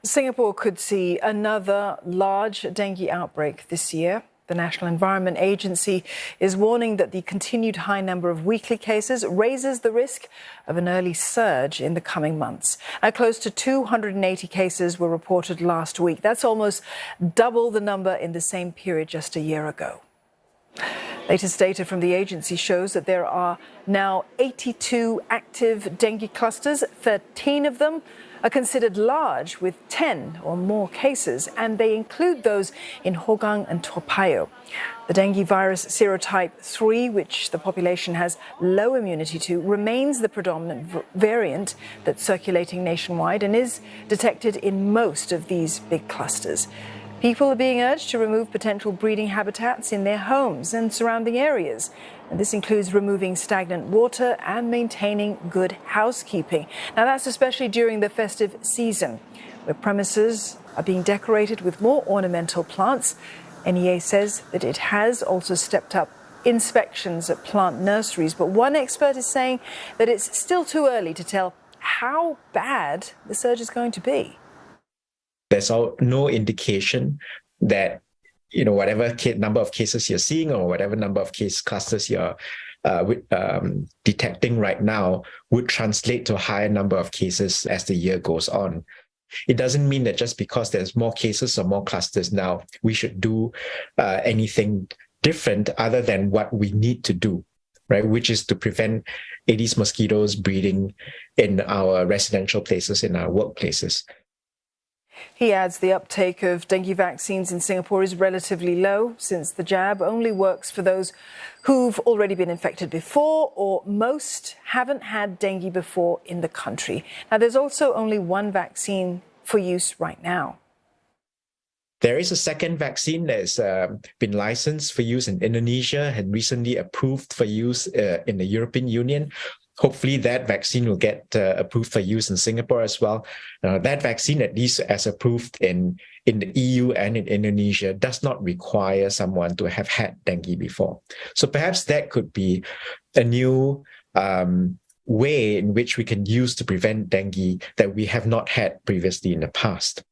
Singapore could see another large dengue outbreak this year. The National Environment Agency is warning that the continued high number of weekly cases raises the risk of an early surge in the coming months. Close to 280 cases were reported last week. That's almost double the number in the same period just a year ago. Latest data from the agency shows that there are now 82 active dengue clusters. 13 of them are considered large, with 10 or more cases, and they include those in Hougang and Toa Payoh. The dengue virus serotype 3, which the population has low immunity to, remains the predominant variant that's circulating nationwide and is detected in most of these big clusters. People are being urged to remove potential breeding habitats in their homes and surrounding areas. And this includes removing stagnant water and maintaining good housekeeping. Now, that's especially during the festive season, where premises are being decorated with more ornamental plants. NEA says that it has also stepped up inspections at plant nurseries. But one expert is saying that it's still too early to tell how bad the surge is going to be. There's no indication that, whatever number of cases you're seeing or whatever number of case clusters you're detecting right now would translate to a higher number of cases as the year goes on. It doesn't mean that just because there's more cases or more clusters now, we should do anything different other than what we need to do, right? Which is to prevent Aedes mosquitoes breeding in our residential places, in our workplaces. He adds the uptake of dengue vaccines in Singapore is relatively low, since the jab only works for those who've already been infected before, or most haven't had dengue before in the country. Now, there's also only one vaccine for use right now. There is a second vaccine that's been licensed for use in Indonesia and recently approved for use in the European Union. Hopefully that vaccine will get approved for use in Singapore as well. That vaccine, at least as approved in the EU and in Indonesia, does not require someone to have had dengue before. So perhaps that could be a new way in which we can use to prevent dengue that we have not had previously in the past.